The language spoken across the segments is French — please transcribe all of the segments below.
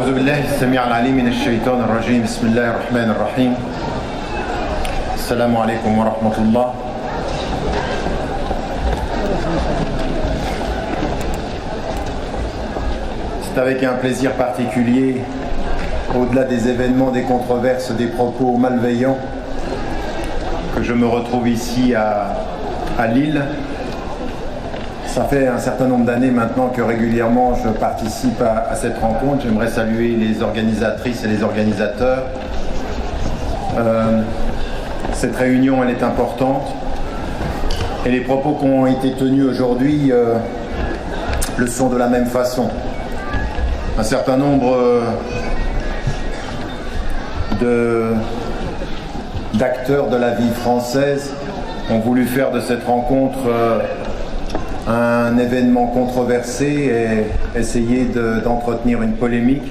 أعوذ بالله السميع العليم من الشيطان الرجيم بسم الله الرحمن الرحيم السلام عليكم ورحمة الله. C'est avec un plaisir particulier, au-delà des événements, des controverses, des propos malveillants, que je me retrouve ici à Lille. Ça fait un certain nombre d'années maintenant que régulièrement je participe à cette rencontre. J'aimerais saluer les organisatrices et les organisateurs. Cette réunion, elle est importante. Et les propos qui ont été tenus aujourd'hui le sont de la même façon. Un certain nombre d'acteurs de la vie française ont voulu faire de cette rencontre un événement controversé et essayer d'entretenir une polémique.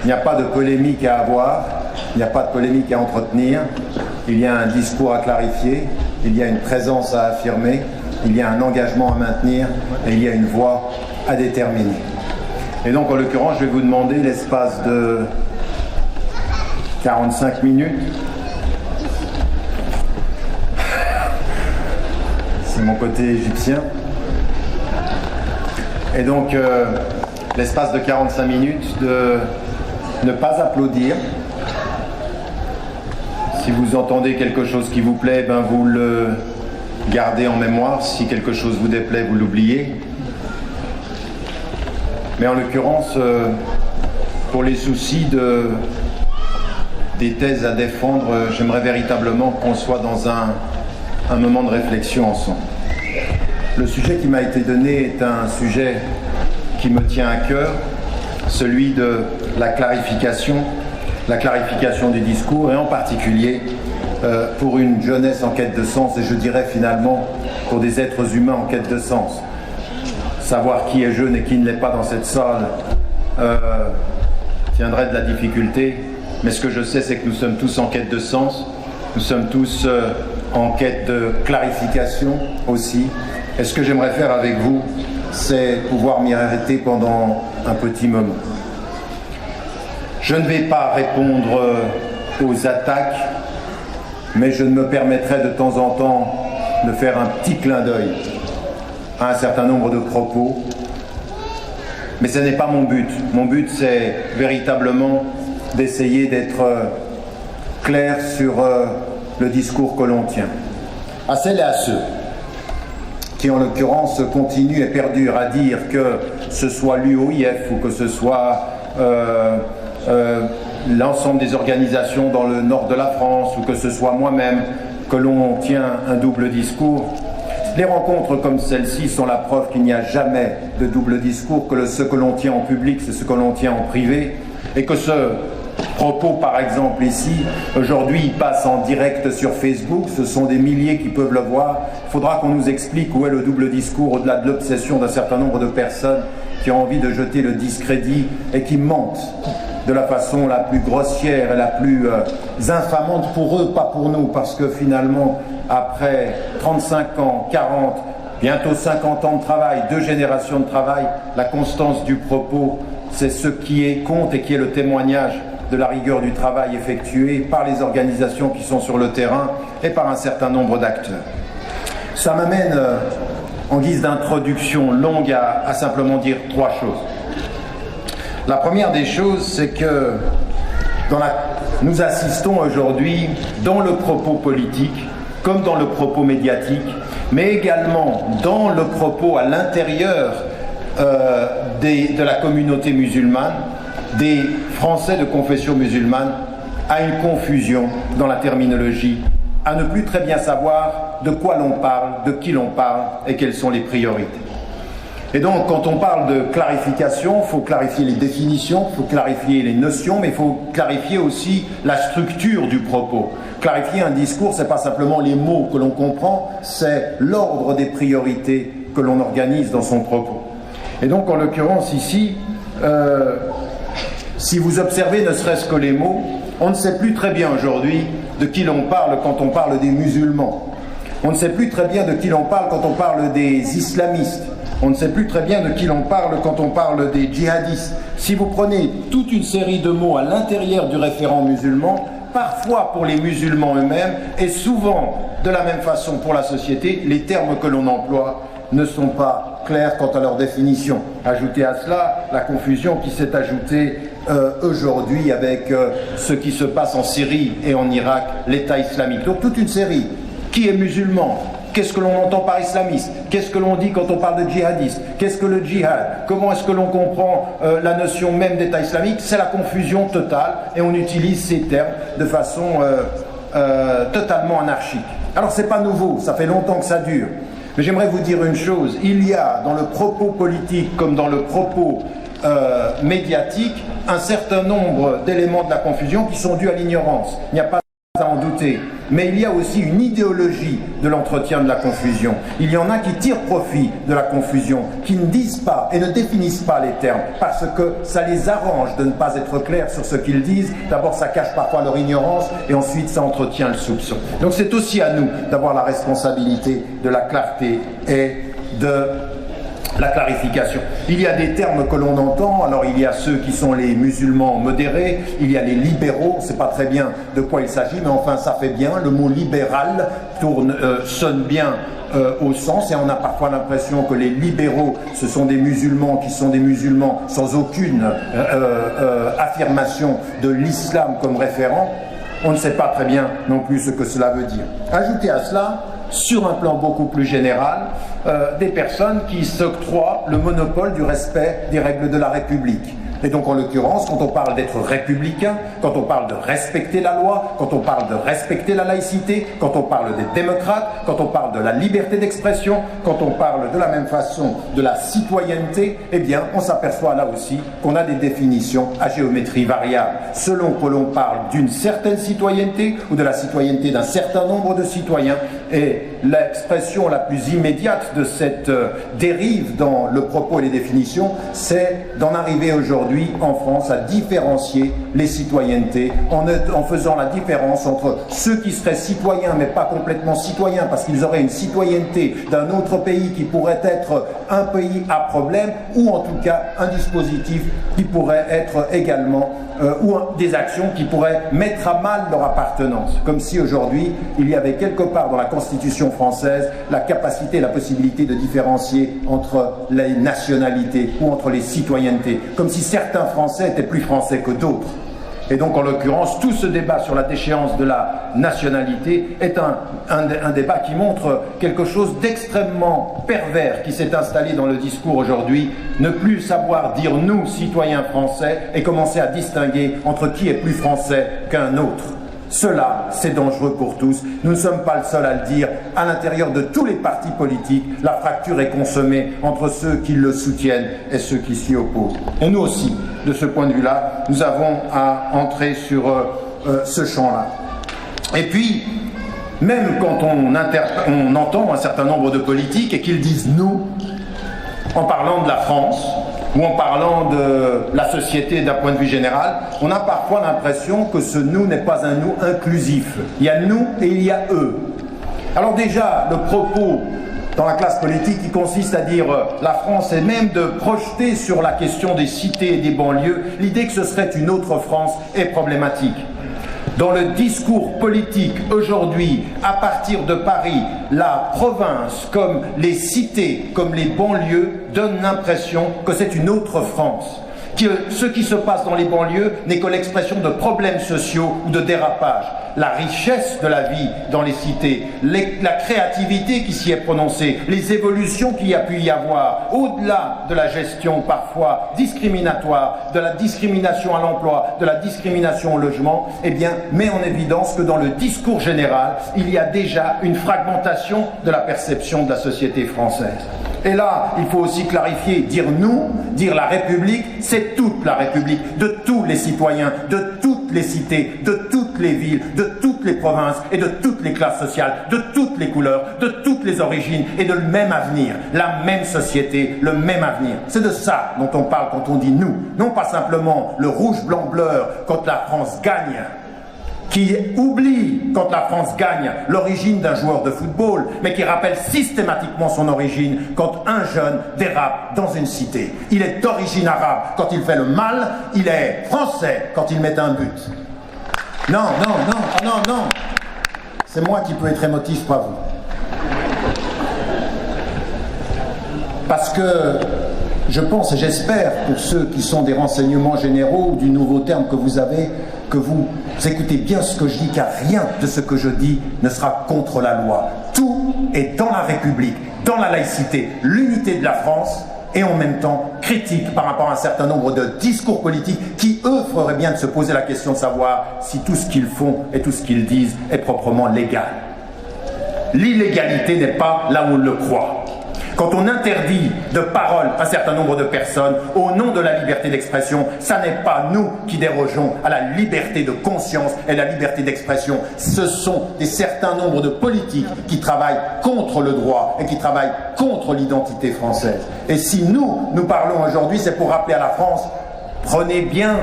Il n'y a pas de polémique à avoir, il n'y a pas de polémique à entretenir, il y a un discours à clarifier, il y a une présence à affirmer, il y a un engagement à maintenir et il y a une voie à déterminer. Et donc en l'occurrence, je vais vous demander l'espace de 45 minutes. C'est mon côté égyptien. Et donc, l'espace de 45 minutes, de ne pas applaudir. Si vous entendez quelque chose qui vous plaît, ben vous le gardez en mémoire. Si quelque chose vous déplaît, vous l'oubliez. Mais en l'occurrence, pour les soucis des thèses à défendre, j'aimerais véritablement qu'on soit dans un moment de réflexion ensemble. Le sujet qui m'a été donné est un sujet qui me tient à cœur, celui de la clarification du discours, et en particulier pour une jeunesse en quête de sens, et je dirais finalement pour des êtres humains en quête de sens. Savoir qui est jeune et qui ne l'est pas dans cette salle tiendrait de la difficulté, mais ce que je sais, c'est que nous sommes tous en quête de sens, nous sommes tous en quête de clarification aussi. Et ce que j'aimerais faire avec vous, c'est pouvoir m'y arrêter pendant un petit moment. Je ne vais pas répondre aux attaques, mais je me permettrai de temps en temps de faire un petit clin d'œil à un certain nombre de propos. Mais ce n'est pas mon but. Mon but, c'est véritablement d'essayer d'être clair sur le discours que l'on tient. À celles et à ceux qui en l'occurrence continuent et perdurent à dire que ce soit l'UOIF ou que ce soit l'ensemble des organisations dans le nord de la France ou que ce soit moi-même, que l'on tient un double discours. Les rencontres comme celle-ci sont la preuve qu'il n'y a jamais de double discours, que ce que l'on tient en public, c'est ce que l'on tient en privé, et que ce propos, par exemple ici, aujourd'hui, il passe en direct sur Facebook, ce sont des milliers qui peuvent le voir. Il faudra qu'on nous explique où est le double discours, au-delà de l'obsession d'un certain nombre de personnes qui ont envie de jeter le discrédit et qui mentent de la façon la plus grossière et la plus infamante pour eux, pas pour nous, parce que finalement, après 35 ans, 40, bientôt 50 ans de travail, 2 générations de travail, la constance du propos, c'est ce qui compte et qui est le témoignage de la rigueur du travail effectué par les organisations qui sont sur le terrain et par un certain nombre d'acteurs. Ça m'amène, en guise d'introduction longue, à simplement dire 3 choses. La première des choses, c'est que nous assistons aujourd'hui, dans le propos politique, comme dans le propos médiatique, mais également dans le propos à l'intérieur de la communauté musulmane, des Français de confession musulmane, à une confusion dans la terminologie, à ne plus très bien savoir de quoi l'on parle, de qui l'on parle et quelles sont les priorités. Et donc, quand on parle de clarification, il faut clarifier les définitions, il faut clarifier les notions, mais il faut clarifier aussi la structure du propos. Clarifier un discours, ce n'est pas simplement les mots que l'on comprend, c'est l'ordre des priorités que l'on organise dans son propos. Et donc, en l'occurrence ici, si vous observez ne serait-ce que les mots, on ne sait plus très bien aujourd'hui de qui l'on parle quand on parle des musulmans. On ne sait plus très bien de qui l'on parle quand on parle des islamistes. On ne sait plus très bien de qui l'on parle quand on parle des djihadistes. Si vous prenez toute une série de mots à l'intérieur du référent musulman, parfois pour les musulmans eux-mêmes et souvent de la même façon pour la société, les termes que l'on emploie ne sont pas clairs quant à leur définition. Ajoutez à cela la confusion qui s'est ajoutée aujourd'hui avec ce qui se passe en Syrie et en Irak, l'État islamique. Donc toute une série. Qui est musulman? Qu'est-ce que l'on entend par islamiste? Qu'est-ce que l'on dit quand on parle de djihadiste? Qu'est-ce que le djihad? Comment est-ce que l'on comprend la notion même d'État islamique? C'est la confusion totale et on utilise ces termes de façon totalement anarchique. Alors c'est pas nouveau, ça fait longtemps que ça dure. Mais j'aimerais vous dire une chose, il y a dans le propos politique comme dans le propos médiatique un certain nombre d'éléments de la confusion qui sont dus à l'ignorance. Il n'y a pas à en douter. Mais il y a aussi une idéologie de l'entretien de la confusion. Il y en a qui tirent profit de la confusion, qui ne disent pas et ne définissent pas les termes, parce que ça les arrange de ne pas être clairs sur ce qu'ils disent. D'abord, ça cache parfois leur ignorance, et ensuite, ça entretient le soupçon. Donc c'est aussi à nous d'avoir la responsabilité de la clarté et de la clarification. Il y a des termes que l'on entend, alors il y a ceux qui sont les musulmans modérés, il y a les libéraux, on ne sait pas très bien de quoi il s'agit, mais enfin ça fait bien, le mot libéral sonne bien au sens, et on a parfois l'impression que les libéraux, ce sont des musulmans qui sont des musulmans sans aucune affirmation de l'islam comme référent. On ne sait pas très bien non plus ce que cela veut dire. Ajoutez à cela, sur un plan beaucoup plus général, des personnes qui s'octroient le monopole du respect des règles de la République. Et donc en l'occurrence, quand on parle d'être républicain, quand on parle de respecter la loi, quand on parle de respecter la laïcité, quand on parle des démocrates, quand on parle de la liberté d'expression, quand on parle de la même façon de la citoyenneté, eh bien on s'aperçoit là aussi qu'on a des définitions à géométrie variable. Selon que l'on parle d'une certaine citoyenneté ou de la citoyenneté d'un certain nombre de citoyens, et l'expression la plus immédiate de cette dérive dans le propos et les définitions, c'est d'en arriver aujourd'hui en France à différencier les citoyennetés en faisant la différence entre ceux qui seraient citoyens mais pas complètement citoyens parce qu'ils auraient une citoyenneté d'un autre pays qui pourrait être un pays à problème ou en tout cas un dispositif qui pourrait être également ou des actions qui pourraient mettre à mal leur appartenance. Comme si aujourd'hui, il y avait quelque part dans la Constitution française la capacité, la possibilité de différencier entre les nationalités ou entre les citoyennetés. Comme si certains Français étaient plus français que d'autres. Et donc, en l'occurrence, tout ce débat sur la déchéance de la nationalité est un débat qui montre quelque chose d'extrêmement pervers qui s'est installé dans le discours aujourd'hui. Ne plus savoir dire « nous, citoyens français » et commencer à distinguer entre qui est plus français qu'un autre. Cela, c'est dangereux pour tous. Nous ne sommes pas le seuls à le dire. À l'intérieur de tous les partis politiques, la fracture est consommée entre ceux qui le soutiennent et ceux qui s'y opposent. Et nous aussi, de ce point de vue-là, nous avons à entrer sur ce champ-là. Et puis, même quand on entend un certain nombre de politiques et qu'ils disent « nous », en parlant de la France, ou en parlant de la société d'un point de vue général, on a parfois l'impression que ce « nous » n'est pas un « nous » inclusif. Il y a « nous » et il y a « eux ». Alors déjà, le propos dans la classe politique qui consiste à dire la France et même de projeter sur la question des cités et des banlieues, l'idée que ce serait une autre France est problématique. Dans le discours politique aujourd'hui, à partir de Paris, la province, comme les cités, comme les banlieues, donne l'impression que c'est une autre France. Que ce qui se passe dans les banlieues n'est que l'expression de problèmes sociaux ou de dérapages. La richesse de la vie dans les cités, la créativité qui s'y est prononcée, les évolutions qu'il y a pu y avoir, au-delà de la gestion parfois discriminatoire, de la discrimination à l'emploi, de la discrimination au logement, eh bien, met en évidence que dans le discours général, il y a déjà une fragmentation de la perception de la société française. Et là, il faut aussi clarifier, dire nous, dire la République, c'est toute la République, de tous les citoyens, de toutes les cités, de toutes les villes, de toutes les provinces et de toutes les classes sociales, de toutes les couleurs, de toutes les origines et de le même avenir, la même société, le même avenir. C'est de ça dont on parle quand on dit nous, non pas simplement le rouge, blanc, bleu quand la France gagne, qui oublie, quand la France gagne, l'origine d'un joueur de football, mais qui rappelle systématiquement son origine quand un jeune dérape dans une cité. Il est d'origine arabe quand il fait le mal, il est français quand il met un but. Non, non, non, oh non, non. C'est moi qui peux être émotif, pas vous. Parce que je pense et j'espère, pour ceux qui sont des renseignements généraux ou du nouveau terme que vous avez, que vous écoutez bien ce que je dis, car rien de ce que je dis ne sera contre la loi. Tout est dans la République, dans la laïcité, l'unité de la France, et en même temps critique par rapport à un certain nombre de discours politiques qui, eux, feraient bien de se poser la question de savoir si tout ce qu'ils font et tout ce qu'ils disent est proprement légal. L'illégalité n'est pas là où on le croit. Quand on interdit de parole un certain nombre de personnes au nom de la liberté d'expression, ça n'est pas nous qui dérogeons à la liberté de conscience et la liberté d'expression. Ce sont des certains nombres de politiques qui travaillent contre le droit et qui travaillent contre l'identité française. Et si nous parlons aujourd'hui, c'est pour rappeler à la France, prenez bien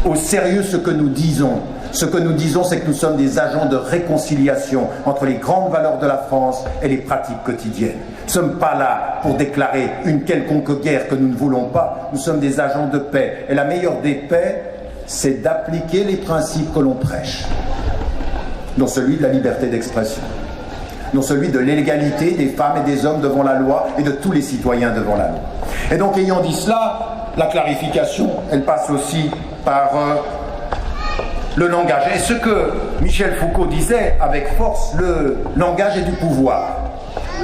au sérieux ce que nous disons. Ce que nous disons, c'est que nous sommes des agents de réconciliation entre les grandes valeurs de la France et les pratiques quotidiennes. Nous ne sommes pas là pour déclarer une quelconque guerre que nous ne voulons pas. Nous sommes des agents de paix. Et la meilleure des paix, c'est d'appliquer les principes que l'on prêche. Dont celui de la liberté d'expression. Dont celui de l'égalité des femmes et des hommes devant la loi et de tous les citoyens devant la loi. Et donc, ayant dit cela, la clarification, elle passe aussi par le langage. Et ce que Michel Foucault disait avec force, le langage est du pouvoir,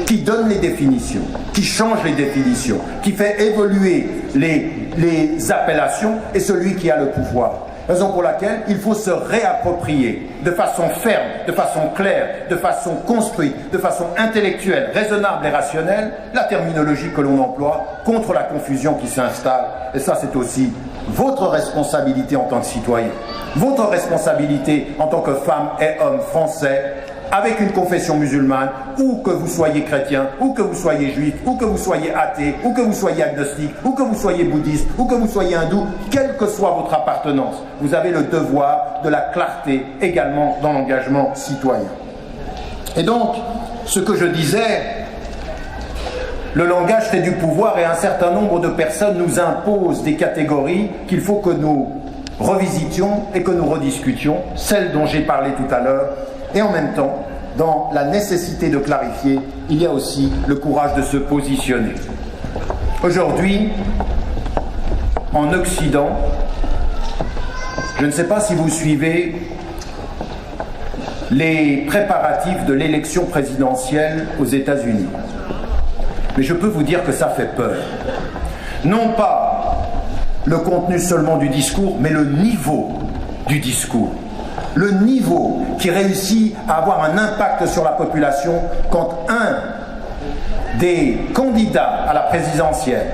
qui donne les définitions, qui change les définitions, qui fait évoluer les appellations, et celui qui a le pouvoir. Raison pour laquelle il faut se réapproprier de façon ferme, de façon claire, de façon construite, de façon intellectuelle, raisonnable et rationnelle, la terminologie que l'on emploie contre la confusion qui s'installe. Et ça, c'est aussi votre responsabilité en tant que citoyen, votre responsabilité en tant que femme et homme français, avec une confession musulmane, ou que vous soyez chrétien, ou que vous soyez juif, ou que vous soyez athée, ou que vous soyez agnostique, ou que vous soyez bouddhiste, ou que vous soyez hindou, quelle que soit votre appartenance, vous avez le devoir de la clarté également dans l'engagement citoyen. Et donc, ce que je disais, le langage fait du pouvoir et un certain nombre de personnes nous imposent des catégories qu'il faut que nous revisitions et que nous rediscutions, celles dont j'ai parlé tout à l'heure. Et en même temps, dans la nécessité de clarifier, il y a aussi le courage de se positionner. Aujourd'hui, en Occident, je ne sais pas si vous suivez les préparatifs de l'élection présidentielle aux États-Unis, mais je peux vous dire que ça fait peur. Non pas le contenu seulement du discours, mais le niveau du discours. Le niveau qui réussit à avoir un impact sur la population quand un des candidats à la présidentielle,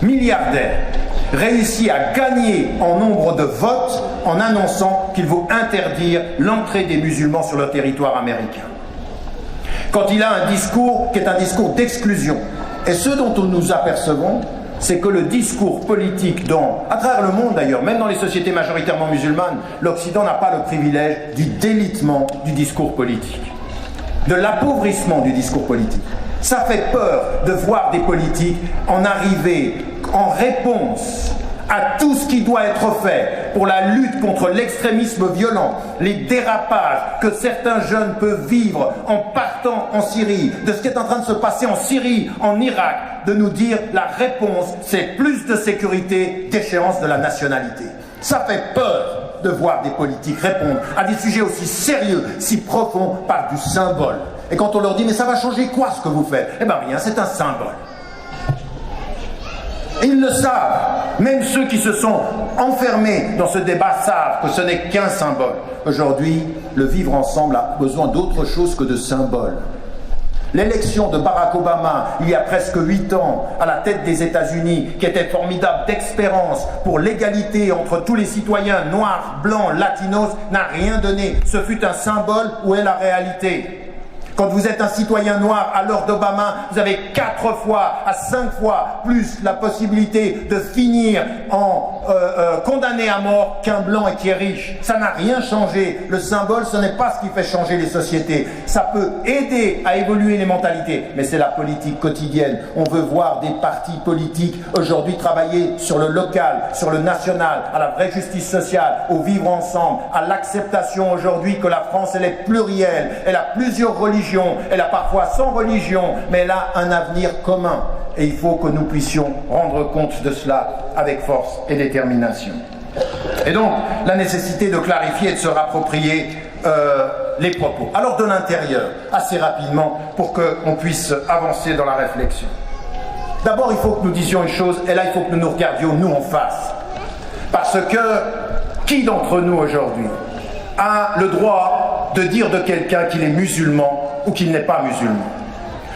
milliardaire, réussit à gagner en nombre de votes en annonçant qu'il faut interdire l'entrée des musulmans sur le territoire américain. Quand il a un discours qui est un discours d'exclusion. Et ce dont nous apercevons, c'est que le discours politique à travers le monde d'ailleurs, même dans les sociétés majoritairement musulmanes, l'Occident n'a pas le privilège du délitement du discours politique, de l'appauvrissement du discours politique. Ça fait peur de voir des politiques en arriver en réponse à tout ce qui doit être fait pour la lutte contre l'extrémisme violent, les dérapages que certains jeunes peuvent vivre en partant en Syrie, de ce qui est en train de se passer en Syrie, en Irak, de nous dire la réponse, c'est plus de sécurité, déchéance de la nationalité. Ça fait peur de voir des politiques répondre à des sujets aussi sérieux, si profonds, par du symbole. Et quand on leur dit, mais ça va changer quoi ce que vous faites? Eh bien rien, c'est un symbole. Et ils le savent. Même ceux qui se sont enfermés dans ce débat savent que ce n'est qu'un symbole. Aujourd'hui, le vivre ensemble a besoin d'autre chose que de symboles. L'élection de Barack Obama, il y a presque 8 ans, à la tête des États-Unis, qui était formidable d'expérience pour l'égalité entre tous les citoyens, noirs, blancs, latinos, n'a rien donné. Ce fut un symbole. Où est la réalité? Quand vous êtes un citoyen noir, à l'heure d'Obama, vous avez 4 fois à 5 fois plus la possibilité de finir en condamné à mort qu'un blanc et qui est riche. Ça n'a rien changé. Le symbole, ce n'est pas ce qui fait changer les sociétés. Ça peut aider à évoluer les mentalités, mais c'est la politique quotidienne. On veut voir des partis politiques aujourd'hui travailler sur le local, sur le national, à la vraie justice sociale, au vivre ensemble, à l'acceptation aujourd'hui que la France, elle est plurielle, elle a plusieurs religions, elle a parfois 100 religions, mais elle a un avenir commun. Et il faut que nous puissions rendre compte de cela avec force et détermination. Et donc, la nécessité de clarifier et de se rapproprier les propos. Alors, de l'intérieur, assez rapidement, pour qu'on puisse avancer dans la réflexion. D'abord, il faut que nous disions une chose, et là, il faut que nous nous regardions, nous, en face. Parce que, qui d'entre nous, aujourd'hui, a le droit de dire de quelqu'un qu'il est musulman ou qu'il n'est pas musulman?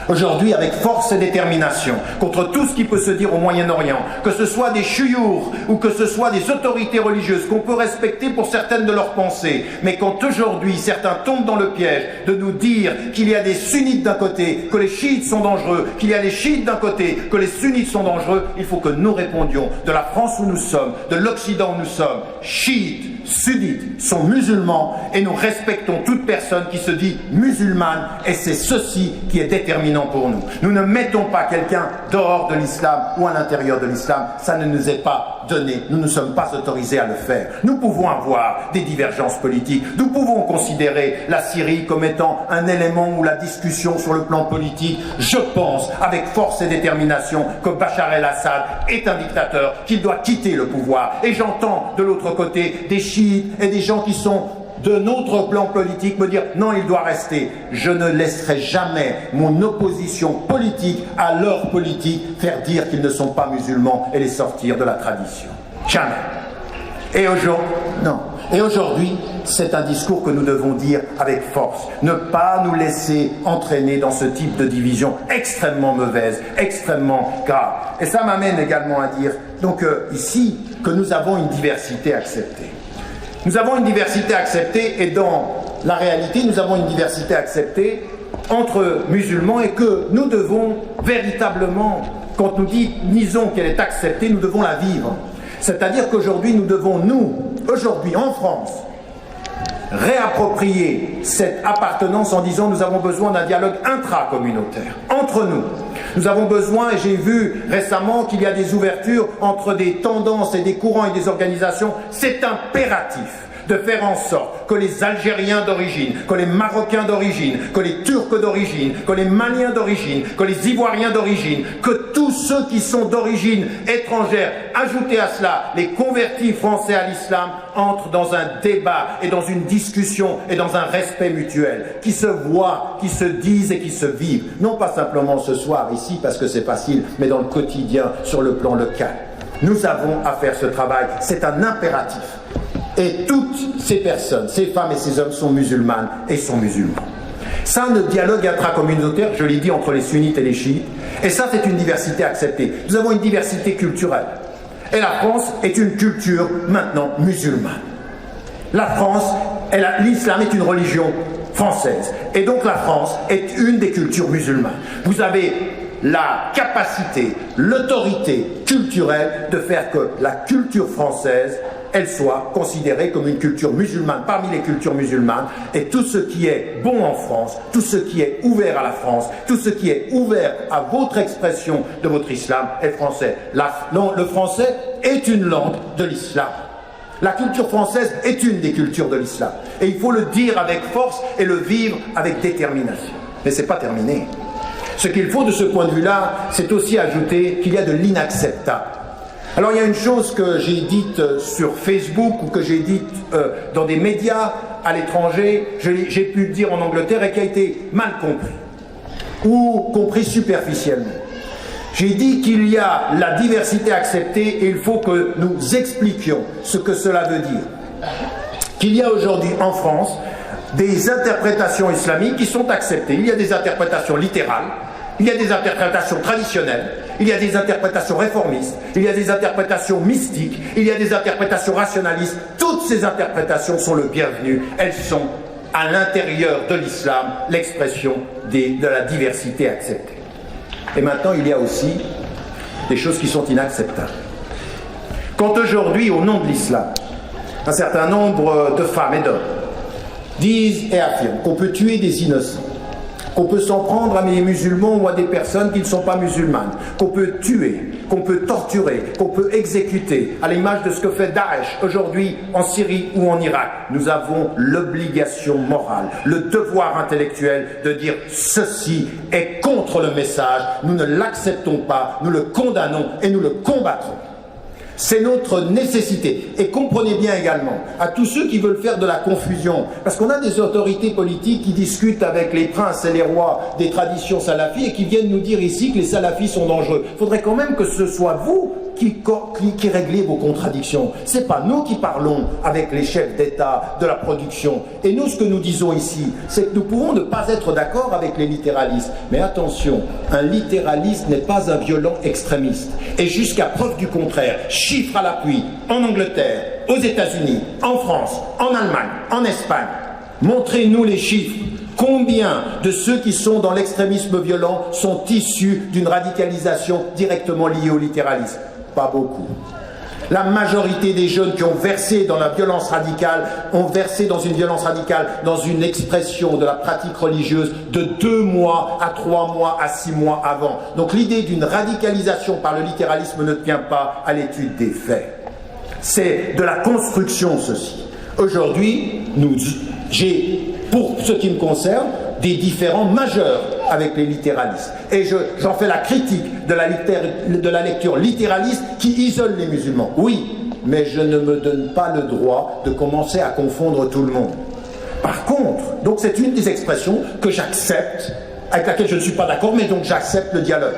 Aujourd'hui, avec force et détermination, contre tout ce qui peut se dire au Moyen-Orient, que ce soit des chouyours ou que ce soit des autorités religieuses qu'on peut respecter pour certaines de leurs pensées, mais quand aujourd'hui certains tombent dans le piège de nous dire qu'il y a des sunnites d'un côté, que les chiites sont dangereux, qu'il y a des chiites d'un côté, que les sunnites sont dangereux, il faut que nous répondions de la France où nous sommes, de l'Occident où nous sommes, chiites, sunnites sont musulmans et nous respectons toute personne qui se dit musulmane et c'est ceci qui est déterminant pour nous. Nous ne mettons pas quelqu'un dehors de l'islam ou à l'intérieur de l'islam, ça ne nous est pas donné, nous ne sommes pas autorisés à le faire. Nous pouvons avoir des divergences politiques, nous pouvons considérer la Syrie comme étant un élément où la discussion sur le plan politique, je pense avec force et détermination que Bachar el-Assad est un dictateur, qu'il doit quitter le pouvoir. Et j'entends de l'autre côté des chiites et des gens qui sont de notre plan politique me dire non, il doit rester. Je ne laisserai jamais mon opposition politique à leur politique faire dire qu'ils ne sont pas musulmans et les sortir de la tradition. Jamais. Et aujourd'hui, c'est un discours que nous devons dire avec force. Ne pas nous laisser entraîner dans ce type de division extrêmement mauvaise, extrêmement grave. Et ça m'amène également à dire, donc ici, que nous avons une diversité acceptée. Nous avons une diversité acceptée et dans la réalité, nous avons une diversité acceptée entre musulmans et que nous devons véritablement, quand nous disons qu'elle est acceptée, nous devons la vivre. C'est-à-dire qu'aujourd'hui, nous devons, aujourd'hui en France, réapproprier cette appartenance en disant nous avons besoin d'un dialogue intracommunautaire, entre nous. Nous avons besoin, et j'ai vu récemment qu'il y a des ouvertures entre des tendances et des courants et des organisations, c'est impératif de faire en sorte que les Algériens d'origine, que les Marocains d'origine, que les Turcs d'origine, que les Maliens d'origine, que les Ivoiriens d'origine, que tous ceux qui sont d'origine étrangère, ajoutés à cela les convertis français à l'islam, entrent dans un débat et dans une discussion et dans un respect mutuel, qui se voient, qui se disent et qui se vivent. Non pas simplement ce soir ici parce que c'est facile, mais dans le quotidien, sur le plan local. Nous avons à faire ce travail, c'est un impératif. Et toutes ces personnes, ces femmes et ces hommes sont musulmanes et sont musulmans. Ça, le dialogue intracommunautaire, je l'ai dit, entre les sunnites et les chiites, et ça, c'est une diversité acceptée. Nous avons une diversité culturelle. Et la France est une culture maintenant musulmane. La France, l'islam est une religion française. Et donc la France est une des cultures musulmanes. Vous avez la capacité, l'autorité culturelle de faire que la culture française, elle soit considérée comme une culture musulmane parmi les cultures musulmanes, et tout ce qui est bon en France, tout ce qui est ouvert à la France, tout ce qui est ouvert à votre expression de votre islam est français. Le français est une langue de l'islam. La culture française est une des cultures de l'islam. Et il faut le dire avec force et le vivre avec détermination. Mais ce n'est pas terminé. Ce qu'il faut de ce point de vue-là, c'est aussi ajouter qu'il y a de l'inacceptable. Alors il y a une chose que j'ai dite sur Facebook ou que j'ai dite dans des médias à l'étranger, j'ai pu le dire en Angleterre et qui a été mal compris ou compris superficiellement. J'ai dit qu'il y a la diversité acceptée et il faut que nous expliquions ce que cela veut dire. Qu'il y a aujourd'hui en France des interprétations islamiques qui sont acceptées. Il y a des interprétations littérales, il y a des interprétations traditionnelles, il y a des interprétations réformistes, il y a des interprétations mystiques, il y a des interprétations rationalistes. Toutes ces interprétations sont le bienvenu. Elles sont à l'intérieur de l'islam l'expression de la diversité acceptée. Et maintenant, il y a aussi des choses qui sont inacceptables. Quand aujourd'hui, au nom de l'islam, un certain nombre de femmes et d'hommes disent et affirment qu'on peut tuer des innocents, qu'on peut s'en prendre à des musulmans ou à des personnes qui ne sont pas musulmanes, qu'on peut tuer, qu'on peut torturer, qu'on peut exécuter, à l'image de ce que fait Daesh aujourd'hui en Syrie ou en Irak, nous avons l'obligation morale, le devoir intellectuel de dire ceci est contre le message, nous ne l'acceptons pas, nous le condamnons et nous le combattrons. C'est notre nécessité. Et comprenez bien également, à tous ceux qui veulent faire de la confusion, parce qu'on a des autorités politiques qui discutent avec les princes et les rois des traditions salafis et qui viennent nous dire ici que les salafis sont dangereux. Il faudrait quand même que ce soit vous qui réglez vos contradictions. C'est pas nous qui parlons avec les chefs d'État de la production. Et nous, ce que nous disons ici, c'est que nous pouvons ne pas être d'accord avec les littéralistes. Mais attention, un littéraliste n'est pas un violent extrémiste. Et jusqu'à preuve du contraire, chiffres à l'appui, en Angleterre, aux États-Unis, en France, en Allemagne, en Espagne, montrez-nous les chiffres. Combien de ceux qui sont dans l'extrémisme violent sont issus d'une radicalisation directement liée au littéralisme? Pas beaucoup. La majorité des jeunes qui ont versé dans la violence radicale ont versé dans une violence radicale, dans une expression de la pratique religieuse de 2 mois à 3 mois à 6 mois avant. Donc l'idée d'une radicalisation par le littéralisme ne tient pas à l'étude des faits. C'est de la construction, ceci. Aujourd'hui, j'ai, pour ce qui me concerne, des différends majeurs avec les littéralistes. Et j'en fais la critique de la lecture littéraliste qui isole les musulmans. Oui, mais je ne me donne pas le droit de commencer à confondre tout le monde. Par contre, donc c'est une des expressions que j'accepte, avec laquelle je ne suis pas d'accord, mais donc j'accepte le dialogue.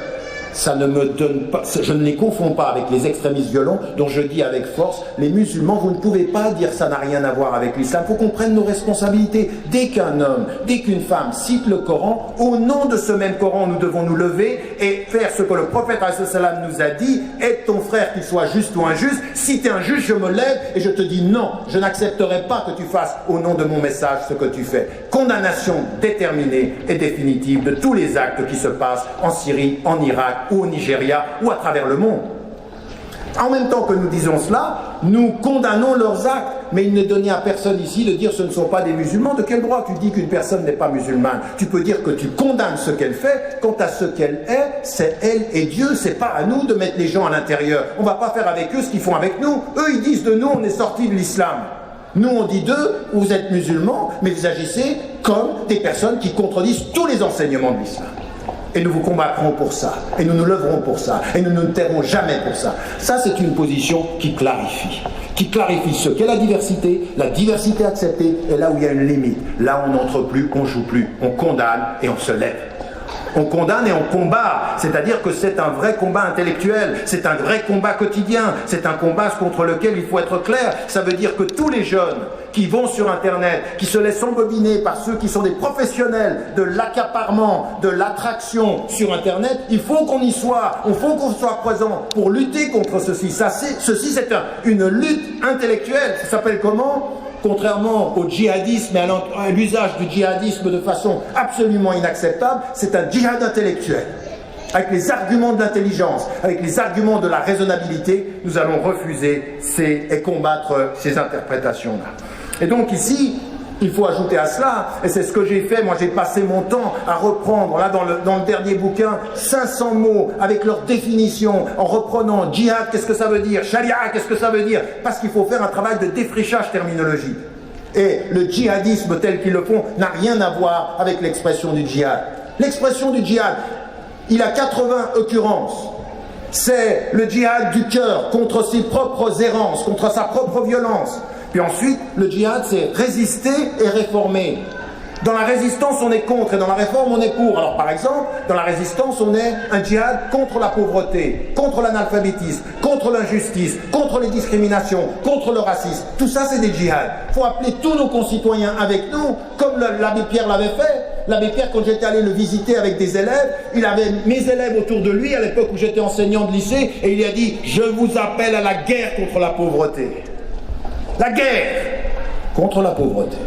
Ça ne me donne pas, je ne les confonds pas avec les extrémistes violents dont je dis avec force, les musulmans, vous ne pouvez pas dire ça n'a rien à voir avec l'islam. Il faut qu'on prenne nos responsabilités. Dès qu'un homme, dès qu'une femme cite le Coran, au nom de ce même Coran, nous devons nous lever et faire ce que le prophète ﷺ nous a dit. Aide ton frère, qu'il soit juste ou injuste. Si tu es injuste, je me lève et je te dis non, je n'accepterai pas que tu fasses au nom de mon message ce que tu fais. Condamnation déterminée et définitive de tous les actes qui se passent en Syrie, en Irak, ou au Nigeria, ou à travers le monde. En même temps que nous disons cela, nous condamnons leurs actes, mais il n'est donné à personne ici de dire ce ne sont pas des musulmans. De quel droit tu dis qu'une personne n'est pas musulmane? Tu peux dire que tu condamnes ce qu'elle fait. Quant à ce qu'elle est, c'est elle et Dieu. C'est pas à nous de mettre les gens à l'intérieur. On va pas faire avec eux ce qu'ils font avec nous. Eux, ils disent de nous, on est sortis de l'islam. Nous, on dit d'eux, vous êtes musulmans, mais vous agissez comme des personnes qui contredisent tous les enseignements de l'islam. Et nous vous combattrons pour ça, et nous nous lèverons pour ça, et nous ne nous tairons jamais pour ça. Ça, c'est une position qui clarifie ce qu'est la diversité acceptée, et là où il y a une limite, là on n'entre plus, on joue plus, on condamne et on se lève. On condamne et on combat, c'est-à-dire que c'est un vrai combat intellectuel, c'est un vrai combat quotidien, c'est un combat contre lequel il faut être clair. Ça veut dire que tous les jeunes qui vont sur Internet, qui se laissent embobiner par ceux qui sont des professionnels de l'accaparement, de l'attraction sur Internet, il faut qu'on y soit, il faut qu'on soit présent pour lutter contre ceci. Ceci, c'est une lutte intellectuelle. Ça s'appelle comment ? Contrairement au djihadisme et à l'usage du djihadisme de façon absolument inacceptable, c'est un djihad intellectuel. Avec les arguments de l'intelligence, avec les arguments de la raisonnabilité, nous allons refuser et combattre ces interprétations-là. Et donc ici, il faut ajouter à cela, et c'est ce que j'ai fait, moi j'ai passé mon temps à reprendre, là dans le dernier bouquin, 500 mots avec leur définition, en reprenant djihad, qu'est-ce que ça veut dire, sharia, qu'est-ce que ça veut dire, parce qu'il faut faire un travail de défrichage terminologique. Et le djihadisme tel qu'ils le font n'a rien à voir avec l'expression du djihad. L'expression du djihad, il a 80 occurrences. C'est le djihad du cœur contre ses propres errances, contre sa propre violence. Puis ensuite, le djihad, c'est résister et réformer. Dans la résistance, on est contre, et dans la réforme, on est pour. Alors par exemple, dans la résistance, on est un djihad contre la pauvreté, contre l'analphabétisme, contre l'injustice, contre les discriminations, contre le racisme. Tout ça, c'est des djihads. Il faut appeler tous nos concitoyens avec nous, comme l'abbé Pierre l'avait fait. L'abbé Pierre, quand j'étais allé le visiter avec des élèves, il avait mes élèves autour de lui, à l'époque où j'étais enseignant de lycée, et il a dit « Je vous appelle à la guerre contre la pauvreté ». La guerre contre la pauvreté.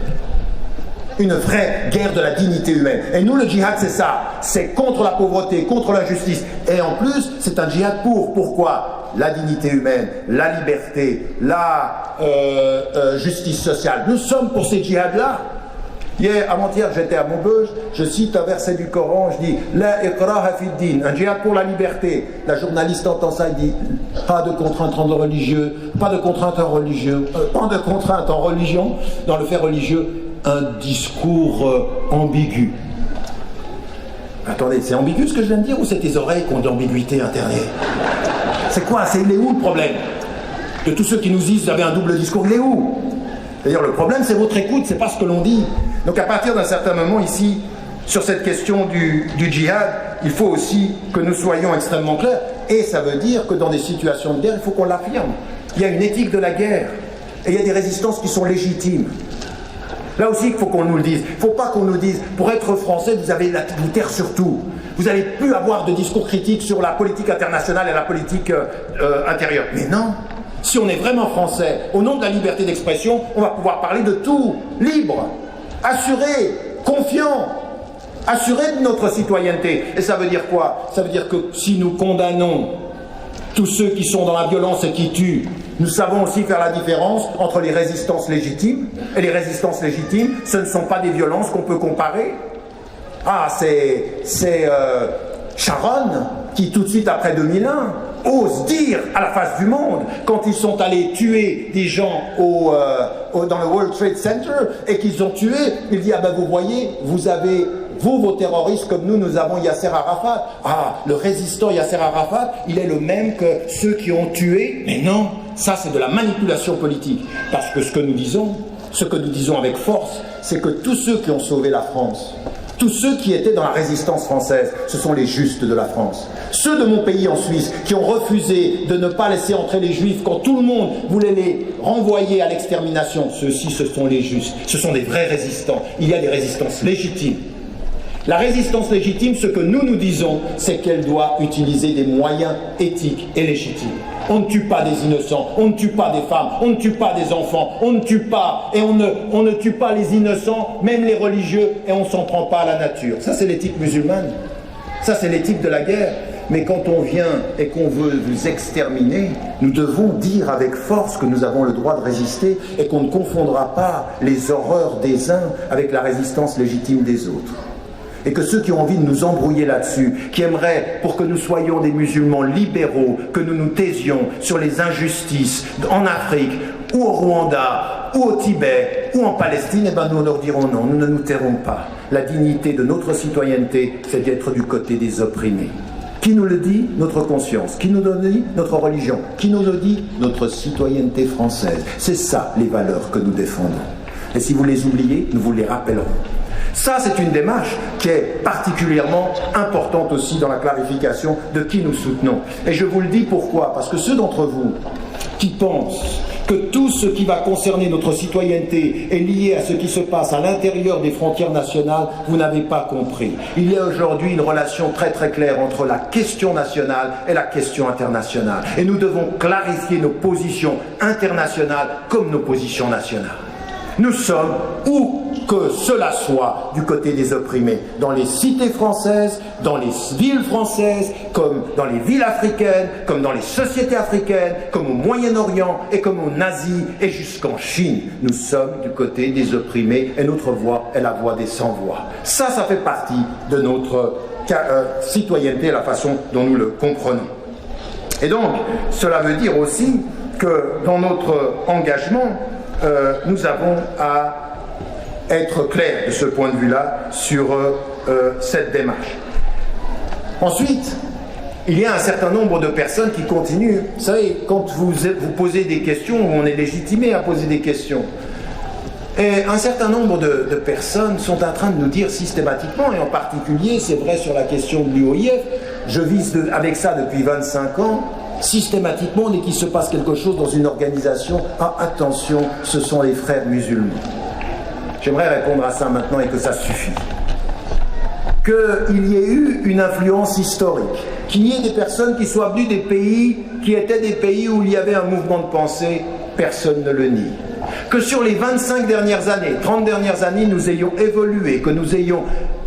une vraie guerre de la dignité humaine. Et nous, le djihad, c'est ça. C'est contre la pauvreté, contre l'injustice. Et en plus, c'est un djihad pour. Pourquoi? La dignité humaine, la liberté, la justice sociale. Nous sommes pour ces djihads-là. Hier, avant-hier, j'étais à Maubeuge, je cite un verset du Coran, je dis « La ikraha fid din », un djihad pour la liberté. La journaliste entend ça, il dit « Pas de contraintes en religieux, pas de contraintes en religieux, pas de contraintes en religion, dans le fait religieux, un discours ambigu. » Attendez, c'est ambigu ce que je viens de dire ou c'est tes oreilles qui ont de l'ambiguïté internée? C'est quoi? Il est où le problème? De tous ceux qui nous disent « Vous avez un double discours », il est où? C'est-à-dire le problème c'est votre écoute, c'est pas ce que l'on dit. Donc à partir d'un certain moment ici, sur cette question du djihad, il faut aussi que nous soyons extrêmement clairs. Et ça veut dire que dans des situations de guerre, il faut qu'on l'affirme. Il y a une éthique de la guerre. Et il y a des résistances qui sont légitimes. Là aussi, il faut qu'on nous le dise. Il ne faut pas qu'on nous dise, pour être français, vous avez vous taire sur tout. Vous n'allez plus avoir de discours critiques sur la politique internationale et la politique intérieure. Mais non. Si on est vraiment français, au nom de la liberté d'expression, on va pouvoir parler de tout, libre, assuré, confiant, assuré de notre citoyenneté. Et ça veut dire quoi? Ça veut dire que si nous condamnons tous ceux qui sont dans la violence et qui tuent, nous savons aussi faire la différence entre les résistances légitimes. Et les résistances légitimes, ce ne sont pas des violences qu'on peut comparer. Ah, c'est Sharon qui, tout de suite après 2001, ose dire à la face du monde, quand ils sont allés tuer des gens dans le World Trade Center et qu'ils ont tué, il dit, ah ben vous voyez, vous avez, vos terroristes comme nous avons Yasser Arafat. Ah, le résistant Yasser Arafat, il est le même que ceux qui ont tué. Mais non, ça c'est de la manipulation politique. Parce que ce que nous disons avec force, c'est que tous ceux qui ont sauvé la France, tous ceux qui étaient dans la résistance française, ce sont les justes de la France. Ceux de mon pays en Suisse qui ont refusé de ne pas laisser entrer les juifs quand tout le monde voulait les renvoyer à l'extermination, ceux-ci, ce sont les justes. Ce sont des vrais résistants. Il y a des résistances légitimes. La résistance légitime, ce que nous disons, c'est qu'elle doit utiliser des moyens éthiques et légitimes. On ne tue pas des innocents, on ne tue pas des femmes, on ne tue pas des enfants, on ne tue pas, et on ne tue pas les innocents, même les religieux, et on ne s'en prend pas à la nature. Ça c'est l'éthique musulmane, ça c'est l'éthique de la guerre. Mais quand on vient et qu'on veut vous exterminer, nous devons dire avec force que nous avons le droit de résister et qu'on ne confondra pas les horreurs des uns avec la résistance légitime des autres. Et que ceux qui ont envie de nous embrouiller là-dessus, qui aimeraient, pour que nous soyons des musulmans libéraux, que nous nous taisions sur les injustices en Afrique, ou au Rwanda, ou au Tibet, ou en Palestine, eh ben nous leur dirons non, nous ne nous tairons pas. La dignité de notre citoyenneté, c'est d'être du côté des opprimés. Qui nous le dit? Notre conscience. Qui nous le dit? Notre religion. Qui nous le dit? Notre citoyenneté française. C'est ça les valeurs que nous défendons. Et si vous les oubliez, nous vous les rappellerons. Ça, c'est une démarche qui est particulièrement importante aussi dans la clarification de qui nous soutenons. Et je vous le dis pourquoi? Parce que ceux d'entre vous qui pensent que tout ce qui va concerner notre citoyenneté est lié à ce qui se passe à l'intérieur des frontières nationales, vous n'avez pas compris. Il y a aujourd'hui une relation très très claire entre la question nationale et la question internationale. Et nous devons clarifier nos positions internationales comme nos positions nationales. Nous sommes, où que cela soit, du côté des opprimés, dans les cités françaises, dans les villes françaises, comme dans les villes africaines, comme dans les sociétés africaines, comme au Moyen-Orient et comme en Asie et jusqu'en Chine. Nous sommes du côté des opprimés et notre voix est la voix des sans-voix. Ça fait partie de notre citoyenneté, la façon dont nous le comprenons. Et donc, cela veut dire aussi que dans notre engagement, nous avons à être clairs de ce point de vue-là sur cette démarche. Ensuite, il y a un certain nombre de personnes qui continuent. Vous savez, quand vous posez des questions, on est légitimé à poser des questions. Et un certain nombre de personnes sont en train de nous dire systématiquement, et en particulier, c'est vrai sur la question de l'UOIF, je vise avec ça depuis 25 ans, systématiquement, dès qu'il se passe quelque chose dans une organisation, ah attention, ce sont les frères musulmans. J'aimerais répondre à ça maintenant et que ça suffit. Qu'il y ait eu une influence historique, qu'il y ait des personnes qui soient venues des pays qui étaient des pays où il y avait un mouvement de pensée, personne ne le nie. que sur les 25 dernières années, 30 dernières années, nous ayons évolué, que nous ayons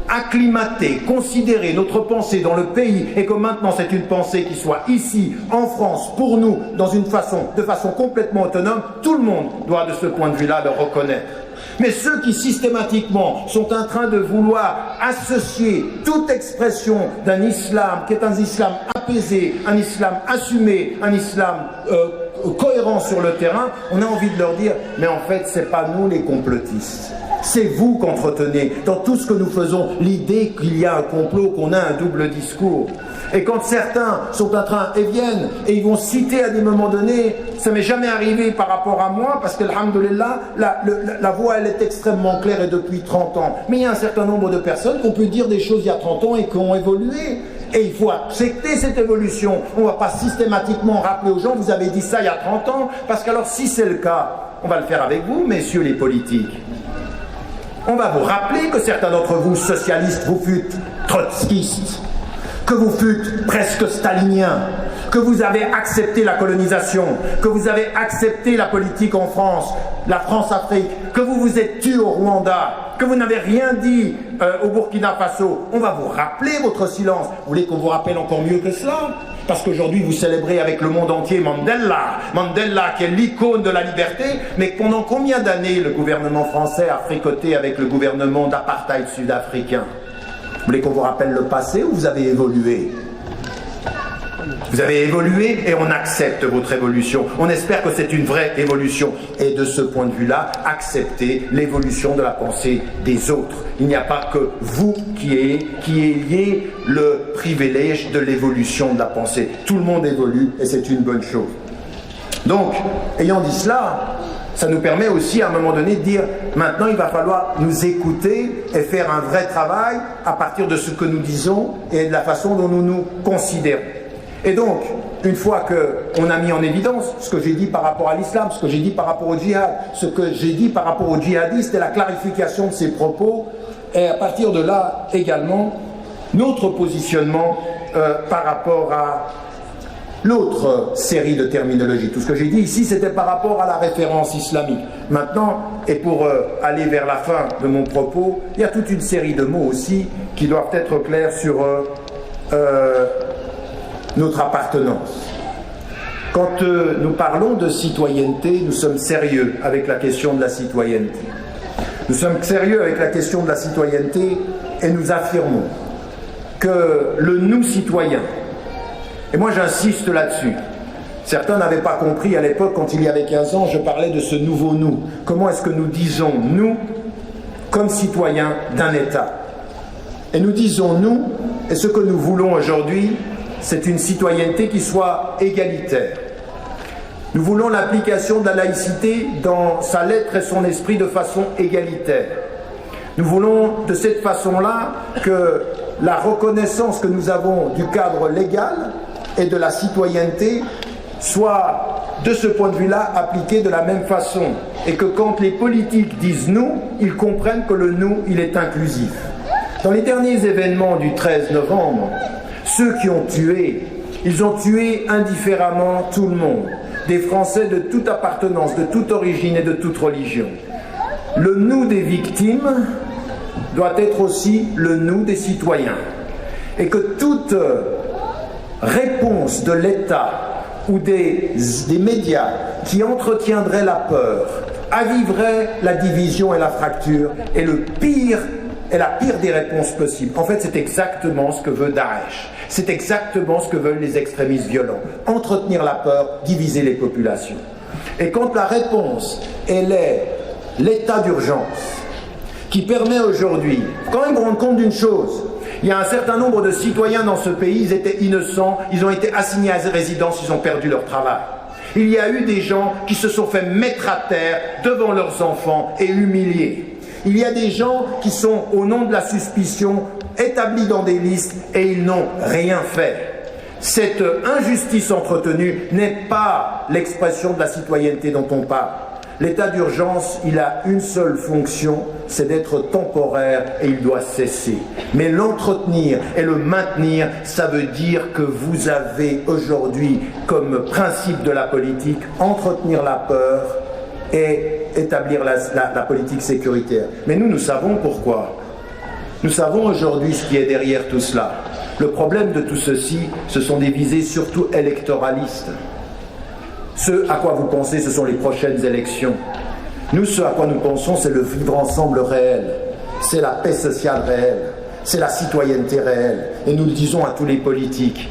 acclimaté, considéré notre pensée dans le pays et que maintenant c'est une pensée qui soit ici, en France, pour nous, de façon complètement autonome, tout le monde doit de ce point de vue-là le reconnaître. Mais ceux qui systématiquement sont en train de vouloir associer toute expression d'un islam qui est un islam apaisé, un islam assumé, un islam cohérent sur le terrain, on a envie de leur dire, mais en fait c'est pas nous les complotistes. C'est vous qu'entretenez dans tout ce que nous faisons l'idée qu'il y a un complot, qu'on a un double discours. Et quand certains sont en train et viennent et ils vont citer à des moments donnés, ça m'est jamais arrivé par rapport à moi parce que alhamdoulilah, la voix elle est extrêmement claire et depuis 30 ans. Mais il y a un certain nombre de personnes qui ont pu dire des choses il y a 30 ans et qui ont évolué. Et il faut accepter cette évolution. On ne va pas systématiquement rappeler aux gens, vous avez dit ça il y a 30 ans, parce qu'alors si c'est le cas, on va le faire avec vous, messieurs les politiques. On va vous rappeler que certains d'entre vous, socialistes, vous fûtes trotskistes, que vous fûtes presque staliniens, que vous avez accepté la colonisation, que vous avez accepté la politique en France, la France-Afrique, que vous vous êtes tués au Rwanda, que vous n'avez rien dit au Burkina Faso. On va vous rappeler votre silence. Vous voulez qu'on vous rappelle encore mieux que cela? Parce qu'aujourd'hui vous célébrez avec le monde entier Mandela qui est l'icône de la liberté, mais pendant combien d'années le gouvernement français a fricoté avec le gouvernement d'apartheid sud-africain? Vous voulez qu'on vous rappelle le passé ou vous avez évolué? Vous avez évolué et on accepte votre évolution. On espère que c'est une vraie évolution. Et de ce point de vue-là, acceptez l'évolution de la pensée des autres. Il n'y a pas que vous qui ayez le privilège de l'évolution de la pensée. Tout le monde évolue et c'est une bonne chose. Donc, ayant dit cela, ça nous permet aussi à un moment donné de dire maintenant il va falloir nous écouter et faire un vrai travail à partir de ce que nous disons et de la façon dont nous nous considérons. Et donc, une fois qu'on a mis en évidence ce que j'ai dit par rapport à l'islam, ce que j'ai dit par rapport au djihad, ce que j'ai dit par rapport aux djihadistes et la clarification de ces propos, et à partir de là également, notre positionnement par rapport à l'autre série de terminologie. Tout ce que j'ai dit ici, c'était par rapport à la référence islamique. Maintenant, et pour aller vers la fin de mon propos, il y a toute une série de mots aussi qui doivent être clairs sur notre appartenance. Quand nous parlons de citoyenneté, nous sommes sérieux avec la question de la citoyenneté. Nous sommes sérieux avec la question de la citoyenneté et nous affirmons que le nous citoyen, et moi j'insiste là-dessus, certains n'avaient pas compris à l'époque quand il y avait 15 ans, je parlais de ce nouveau nous. Comment est-ce que nous disons nous comme citoyens d'un État? Et nous disons nous, et ce que nous voulons aujourd'hui, c'est une citoyenneté qui soit égalitaire. Nous voulons l'application de la laïcité dans sa lettre et son esprit de façon égalitaire. Nous voulons de cette façon-là que la reconnaissance que nous avons du cadre légal et de la citoyenneté soit de ce point de vue-là appliquée de la même façon. Et que quand les politiques disent nous, ils comprennent que le nous, il est inclusif. Dans les derniers événements du 13 novembre, ceux qui ont tué, ils ont tué indifféremment tout le monde, des Français de toute appartenance, de toute origine et de toute religion. Le nous des victimes doit être aussi le nous des citoyens. Et que toute réponse de l'État ou des médias qui entretiendraient la peur, aviverait la division et la fracture, est la pire des réponses possibles. En fait, c'est exactement ce que veut Daesh. C'est exactement ce que veulent les extrémistes violents. Entretenir la peur, diviser les populations. Et quand la réponse, elle est l'état d'urgence, qui permet aujourd'hui, quand même rendre compte d'une chose, il y a un certain nombre de citoyens dans ce pays, ils étaient innocents, ils ont été assignés à résidence, ils ont perdu leur travail. Il y a eu des gens qui se sont fait mettre à terre devant leurs enfants et humiliés. Il y a des gens qui sont, au nom de la suspicion, établis dans des listes et ils n'ont rien fait. Cette injustice entretenue n'est pas l'expression de la citoyenneté dont on parle. L'état d'urgence, il a une seule fonction, c'est d'être temporaire et il doit cesser. Mais l'entretenir et le maintenir, ça veut dire que vous avez aujourd'hui, comme principe de la politique, entretenir la peur et établir la politique sécuritaire. Mais nous savons pourquoi. Nous savons aujourd'hui ce qui est derrière tout cela. Le problème de tout ceci, ce sont des visées surtout électoralistes. Ce à quoi vous pensez, ce sont les prochaines élections. Nous, ce à quoi nous pensons, c'est le vivre ensemble réel. C'est la paix sociale réelle. C'est la citoyenneté réelle. Et nous le disons à tous les politiques.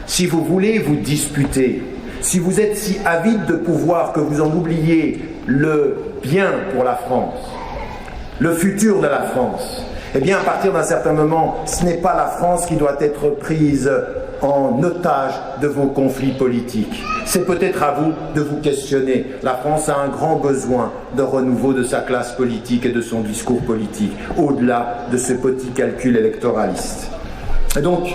Si vous voulez vous disputer, si vous êtes si avide de pouvoir que vous en oubliez le bien pour la France, le futur de la France, eh bien, à partir d'un certain moment, ce n'est pas la France qui doit être prise en otage de vos conflits politiques. C'est peut-être à vous de vous questionner. La France a un grand besoin de renouveau de sa classe politique et de son discours politique, au-delà de ce petit calcul électoraliste. Et donc,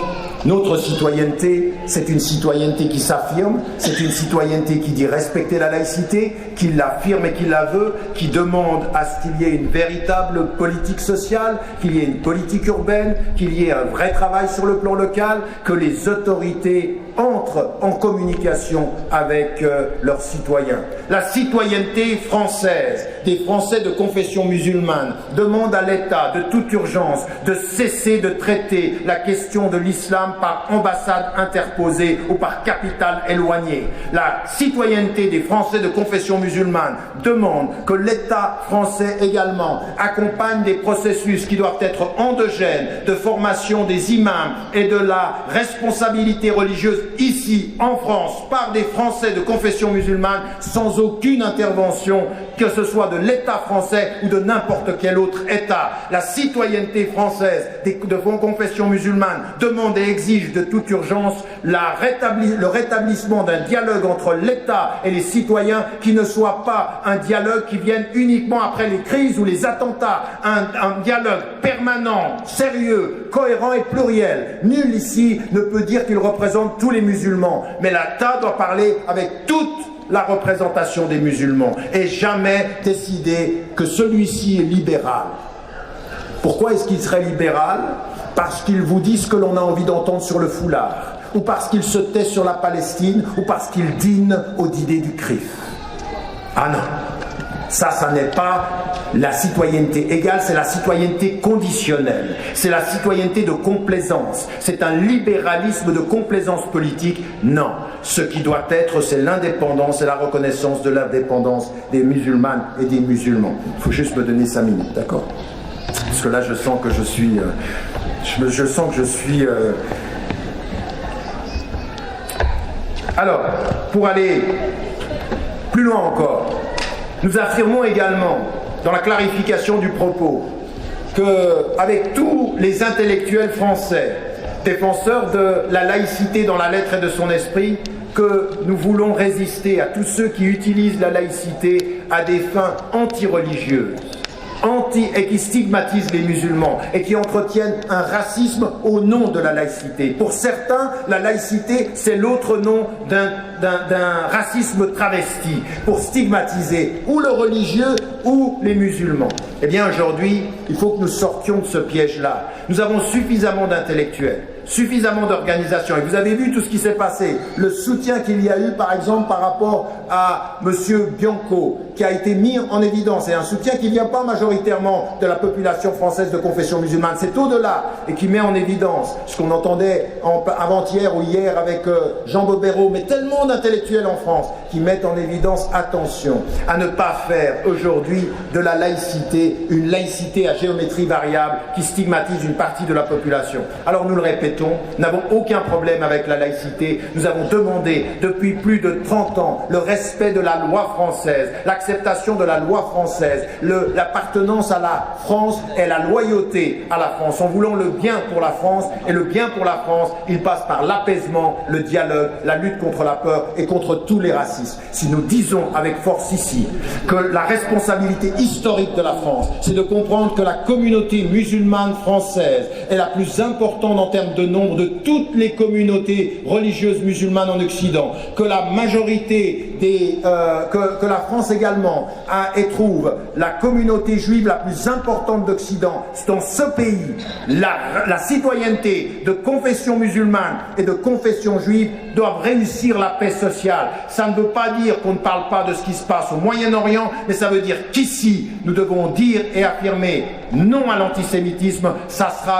notre citoyenneté, c'est une citoyenneté qui s'affirme, c'est une citoyenneté qui dit respecter la laïcité, qui l'affirme et qui la veut, qui demande à ce qu'il y ait une véritable politique sociale, qu'il y ait une politique urbaine, qu'il y ait un vrai travail sur le plan local, que les autorités entrent en communication avec leurs citoyens. La citoyenneté française, des Français de confession musulmane, demande à l'État de toute urgence de cesser de traiter la question de l'islam par ambassade interposée ou par capitale éloignée. La citoyenneté des Français de confession musulmane demande que l'État français également accompagne des processus qui doivent être endogènes de formation des imams et de la responsabilité religieuse ici en France par des Français de confession musulmane sans aucune intervention, que ce soit de l'État français ou de n'importe quel autre État. La citoyenneté française de confession musulmane demande et exige de toute urgence le rétablissement d'un dialogue entre l'État et les citoyens qui ne soit pas un dialogue qui vienne uniquement après les crises ou les attentats, un dialogue permanent, sérieux, cohérent et pluriel. Nul ici ne peut dire qu'il représente tous les musulmans, mais l'État doit parler avec toute la représentation des musulmans et jamais décider que celui-ci est libéral. Pourquoi est-ce qu'il serait libéral? Parce qu'il vous dit ce que l'on a envie d'entendre sur le foulard, ou parce qu'il se tait sur la Palestine, ou parce qu'il dîne aux idées du CRIF. Ah non, ça n'est pas la citoyenneté égale, c'est la citoyenneté conditionnelle, c'est la citoyenneté de complaisance, c'est un libéralisme de complaisance politique. Non, ce qui doit être, c'est l'indépendance et la reconnaissance de l'indépendance des musulmanes et des musulmans. Il faut juste me donner 5 minutes, d'accord? Parce que là, je sens que je suis... Alors, pour aller plus loin encore, nous affirmons également, dans la clarification du propos, qu'avec tous les intellectuels français, défenseurs de la laïcité dans la lettre et de son esprit, que nous voulons résister à tous ceux qui utilisent la laïcité à des fins anti-religieuses, et qui stigmatisent les musulmans et qui entretiennent un racisme au nom de la laïcité. Pour certains, la laïcité, c'est l'autre nom d'un racisme travesti pour stigmatiser ou le religieux ou les musulmans. Eh bien aujourd'hui, il faut que nous sortions de ce piège-là. Nous avons suffisamment d'intellectuels, suffisamment d'organisations. Et vous avez vu tout ce qui s'est passé. Le soutien qu'il y a eu, par exemple, par rapport à M. Bianco, qui a été mis en évidence. Et un soutien qui ne vient pas majoritairement de la population française de confession musulmane. C'est au-delà et qui met en évidence ce qu'on entendait avant-hier ou hier avec Jean Bobéro, mais tellement d'intellectuels en France qui mettent en évidence, attention, à ne pas faire aujourd'hui de la laïcité une laïcité à géométrie variable qui stigmatise une partie de la population. Alors nous le répétons, nous n'avons aucun problème avec la laïcité. Nous avons demandé depuis plus de 30 ans le respect de la loi française, l'acceptation de la loi française, l'appartenance à la France et la loyauté à la France, en voulant le bien pour la France. Et le bien pour la France, il passe par l'apaisement, le dialogue, la lutte contre la peur et contre tous les racismes. Si nous disons avec force ici que la responsabilité historique de la France, c'est de comprendre que la communauté musulmane française est la plus importante en termes de nombre de toutes les communautés religieuses musulmanes en Occident, que la majorité que la France également trouve la communauté juive la plus importante d'Occident dans ce pays, la citoyenneté de confession musulmane et de confession juive doivent réussir la paix sociale. Ça ne veut pas dire qu'on ne parle pas de ce qui se passe au Moyen-Orient, mais ça veut dire qu'ici, nous devons dire et affirmer non à l'antisémitisme.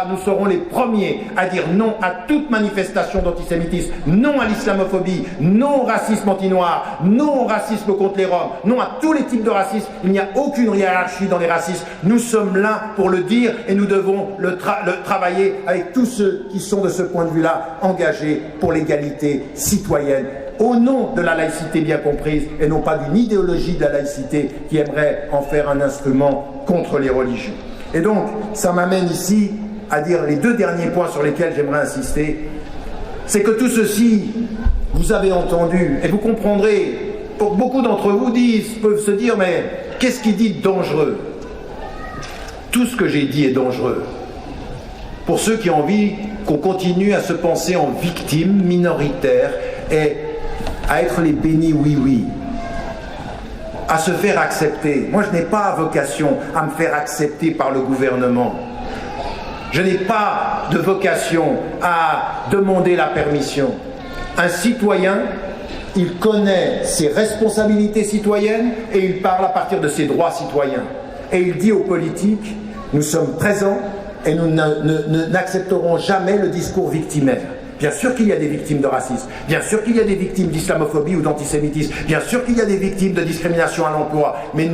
Nous serons les premiers à dire non à toute manifestation d'antisémitisme, non à l'islamophobie, non au racisme anti-noir, non au racisme contre les Roms, non à tous les types de racisme. Il n'y a aucune hiérarchie dans les racismes. Nous sommes là pour le dire et nous devons le travailler avec tous ceux qui sont de ce point de vue-là engagés pour l'égalité citoyenne, au nom de la laïcité bien comprise et non pas d'une idéologie de la laïcité qui aimerait en faire un instrument contre les religions. Et donc, ça m'amène ici à dire les deux derniers points sur lesquels j'aimerais insister. C'est que tout ceci, vous avez entendu, et vous comprendrez, pour beaucoup d'entre vous peuvent se dire, mais qu'est-ce qui dit dangereux? Tout ce que j'ai dit est dangereux. Pour ceux qui ont envie qu'on continue à se penser en victimes minoritaires et à être les bénis oui-oui, à se faire accepter. Moi, je n'ai pas vocation à me faire accepter par le gouvernement. Je n'ai pas de vocation à demander la permission. Un citoyen, il connaît ses responsabilités citoyennes et il parle à partir de ses droits citoyens. Et il dit aux politiques, nous sommes présents et nous n'accepterons jamais le discours victimaire. Bien sûr qu'il y a des victimes de racisme, bien sûr qu'il y a des victimes d'islamophobie ou d'antisémitisme, bien sûr qu'il y a des victimes de discrimination à l'emploi, mais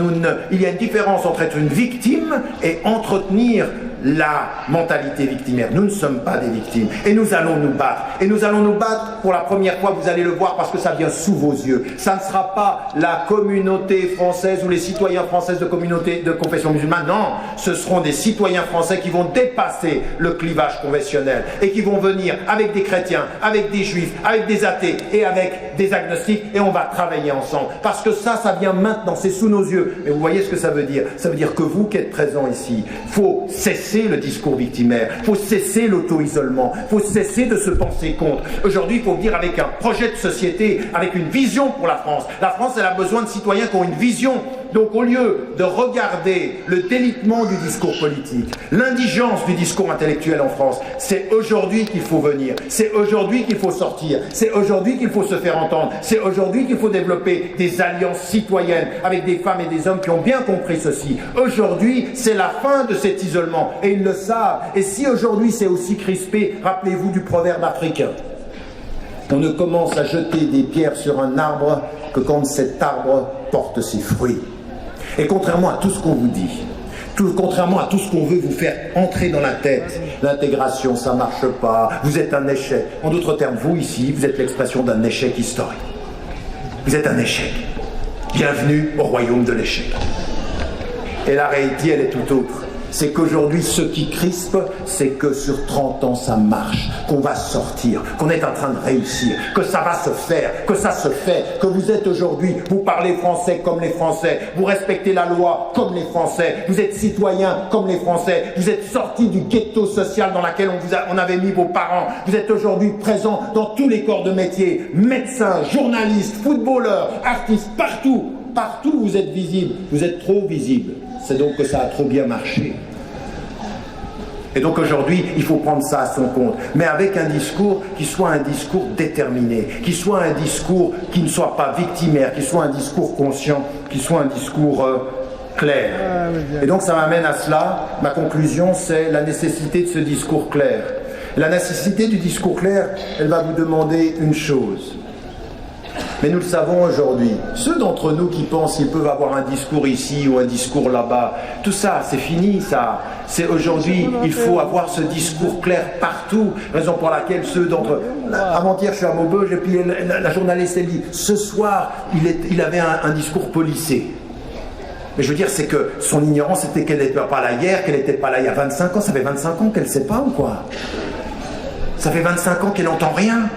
il y a une différence entre être une victime et entretenir la mentalité victimaire. Nous ne sommes pas des victimes et nous allons nous battre. Et nous allons nous battre pour la première fois, vous allez le voir parce que ça vient sous vos yeux. Ça ne sera pas la communauté française ou les citoyens français de confession musulmane. Non, ce seront des citoyens français qui vont dépasser le clivage conventionnel et qui vont venir avec des chrétiens, avec des juifs, avec des athées et avec des agnostiques et on va travailler ensemble. Parce que ça vient maintenant, c'est sous nos yeux. Mais vous voyez ce que ça veut dire? Ça veut dire que vous qui êtes présents ici, il faut cesser le discours victimaire, il faut cesser l'auto-isolement, il faut cesser de se penser contre. Aujourd'hui, il faut venir avec un projet de société, avec une vision pour la France. La France, elle a besoin de citoyens qui ont une vision. Donc au lieu de regarder le délitement du discours politique, l'indigence du discours intellectuel en France, c'est aujourd'hui qu'il faut venir, c'est aujourd'hui qu'il faut sortir, c'est aujourd'hui qu'il faut se faire entendre, c'est aujourd'hui qu'il faut développer des alliances citoyennes avec des femmes et des hommes qui ont bien compris ceci. Aujourd'hui, c'est la fin de cet isolement et ils le savent. Et si aujourd'hui c'est aussi crispé, rappelez-vous du proverbe africain. On ne commence à jeter des pierres sur un arbre que quand cet arbre porte ses fruits. Et contrairement à tout ce qu'on vous dit, contrairement à tout ce qu'on veut vous faire entrer dans la tête, l'intégration ça marche pas, vous êtes un échec. En d'autres termes, vous ici, vous êtes l'expression d'un échec historique. Vous êtes un échec. Bienvenue au royaume de l'échec. Et la réalité, elle est tout autre. C'est qu'aujourd'hui, ce qui crispe, c'est que sur 30 ans, ça marche, qu'on va sortir, qu'on est en train de réussir, que ça va se faire, que ça se fait, que vous êtes aujourd'hui, vous parlez français comme les Français, vous respectez la loi comme les Français, vous êtes citoyens comme les Français, vous êtes sortis du ghetto social dans lequel on avait mis vos parents, vous êtes aujourd'hui présents dans tous les corps de métier, médecins, journalistes, footballeurs, artistes, partout vous êtes visibles, vous êtes trop visibles. C'est donc que ça a trop bien marché. Et donc aujourd'hui, il faut prendre ça à son compte, mais avec un discours qui soit un discours déterminé, qui soit un discours qui ne soit pas victimaire, qui soit un discours conscient, qui soit un discours clair. Et donc ça m'amène à cela. Ma conclusion, c'est la nécessité de ce discours clair. La nécessité du discours clair, elle va vous demander une chose. Mais nous le savons aujourd'hui. Ceux d'entre nous qui pensent qu'ils peuvent avoir un discours ici ou un discours là-bas, tout ça, c'est fini, ça. C'est aujourd'hui, il faut avoir ce discours clair partout. Raison pour laquelle ceux d'entre eux... Avant-hier, je suis à Maubeuge et puis la journaliste, elle dit, ce soir, il avait un discours policé. Mais je veux dire, c'est que son ignorance, c'était qu'elle n'était pas là hier, qu'elle n'était pas là il y a 25 ans. Ça fait 25 ans qu'elle ne sait pas ou quoi? Ça fait 25 ans qu'elle n'entend rien.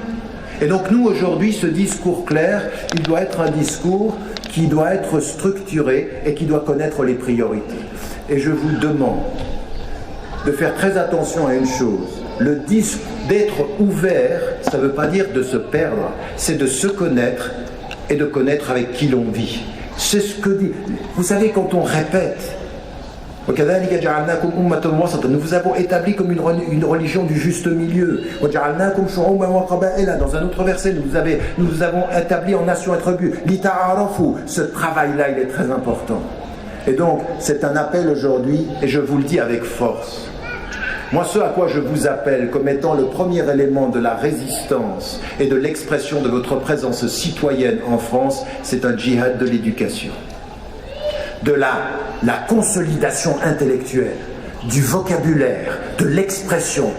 Et donc nous, aujourd'hui, ce discours clair, il doit être un discours qui doit être structuré et qui doit connaître les priorités. Et je vous demande de faire très attention à une chose. Le disque d'être ouvert, ça ne veut pas dire de se perdre, c'est de se connaître et de connaître avec qui l'on vit. C'est ce que dit. Vous savez, quand on répète, nous vous avons établi comme une religion du juste milieu. Dans un autre verset, nous vous avons établi en nation et tribu. Ce travail-là, il est très important. Et donc, c'est un appel aujourd'hui, et je vous le dis avec force. Moi, ce à quoi je vous appelle comme étant le premier élément de la résistance et de l'expression de votre présence citoyenne en France, c'est un djihad de l'éducation. De la consolidation intellectuelle, du vocabulaire, de l'expression.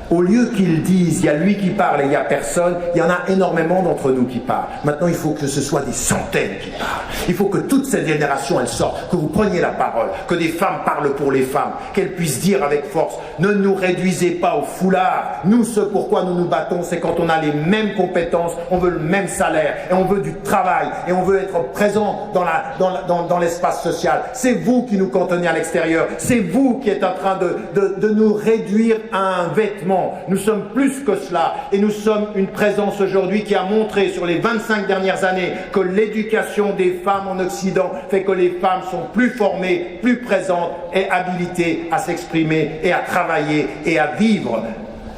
Au lieu qu'ils disent, il y a lui qui parle et il n'y a personne, il y en a énormément d'entre nous qui parlent. Maintenant, il faut que ce soit des centaines qui parlent. Il faut que toute cette génération, elle sorte, que vous preniez la parole, que des femmes parlent pour les femmes, qu'elles puissent dire avec force, ne nous réduisez pas au foulard. Nous, ce pourquoi nous nous battons, c'est quand on a les mêmes compétences, on veut le même salaire, et on veut du travail, et on veut être présent dans l'espace social. C'est vous qui nous contenez à l'extérieur. C'est vous qui êtes en train de nous réduire à un vêtement. Nous sommes plus que cela et nous sommes une présence aujourd'hui qui a montré sur les 25 dernières années que l'éducation des femmes en Occident fait que les femmes sont plus formées, plus présentes et habilitées à s'exprimer et à travailler et à vivre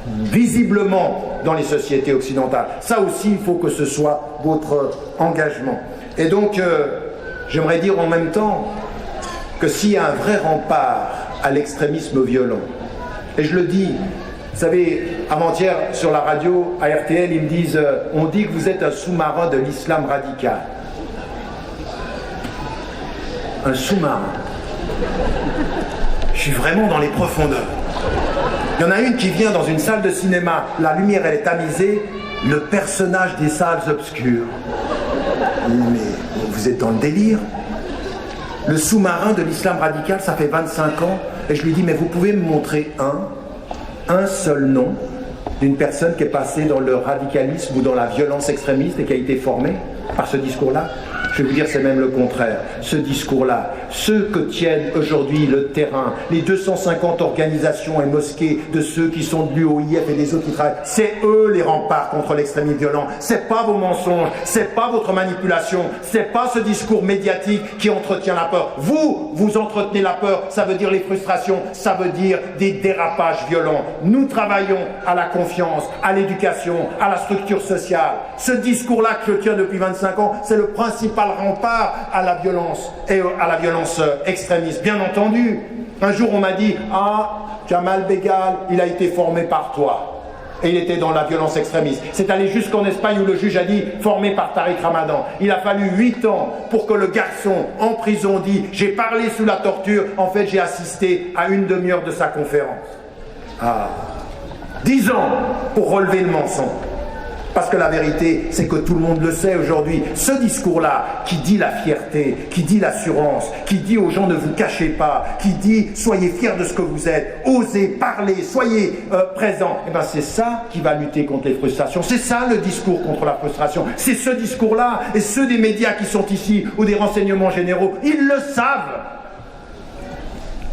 visiblement dans les sociétés occidentales. Ça aussi, il faut que ce soit votre engagement. Et donc, j'aimerais dire en même temps que s'il y a un vrai rempart à l'extrémisme violent, et je le dis, vous savez, avant-hier, sur la radio, à RTL, ils me disent « On dit que vous êtes un sous-marin de l'islam radical. » Un sous-marin. Je suis vraiment dans les profondeurs. Il y en a une qui vient dans une salle de cinéma, la lumière, elle est tamisée, le personnage des salles obscures. Mais vous êtes dans le délire. Le sous-marin de l'islam radical, ça fait 25 ans, et je lui dis « Mais vous pouvez me montrer un seul nom d'une personne qui est passée dans le radicalisme ou dans la violence extrémiste et qui a été formée par ce discours-là? Je vais vous dire, c'est même le contraire. Ce discours-là, ceux que tiennent aujourd'hui le terrain, les 250 organisations et mosquées de ceux qui sont de l'UOIF et des autres qui travaillent, c'est eux les remparts contre l'extrémisme violent. C'est pas vos mensonges, c'est pas votre manipulation, c'est pas ce discours médiatique qui entretient la peur. Vous entretenez la peur, ça veut dire les frustrations, ça veut dire des dérapages violents. Nous travaillons à la confiance, à l'éducation, à la structure sociale. Ce discours-là que je tiens depuis 25 ans, c'est le principal rempart à la violence et à la violence extrémiste. Bien entendu, un jour on m'a dit « Ah, Jamal Begal, il a été formé par toi. » Et il était dans la violence extrémiste. C'est allé jusqu'en Espagne où le juge a dit « Formé par Tariq Ramadan ». Il a fallu 8 ans pour que le garçon en prison dise « J'ai parlé sous la torture, en fait j'ai assisté à une demi-heure de sa conférence. » Ah, 10 ans pour relever le mensonge. Parce que la vérité, c'est que tout le monde le sait aujourd'hui. Ce discours-là, qui dit la fierté, qui dit l'assurance, qui dit aux gens ne vous cachez pas, qui dit soyez fiers de ce que vous êtes, osez parler, soyez présents, et bien c'est ça qui va lutter contre les frustrations. C'est ça le discours contre la frustration. C'est ce discours-là, et ceux des médias qui sont ici, ou des renseignements généraux, ils le savent.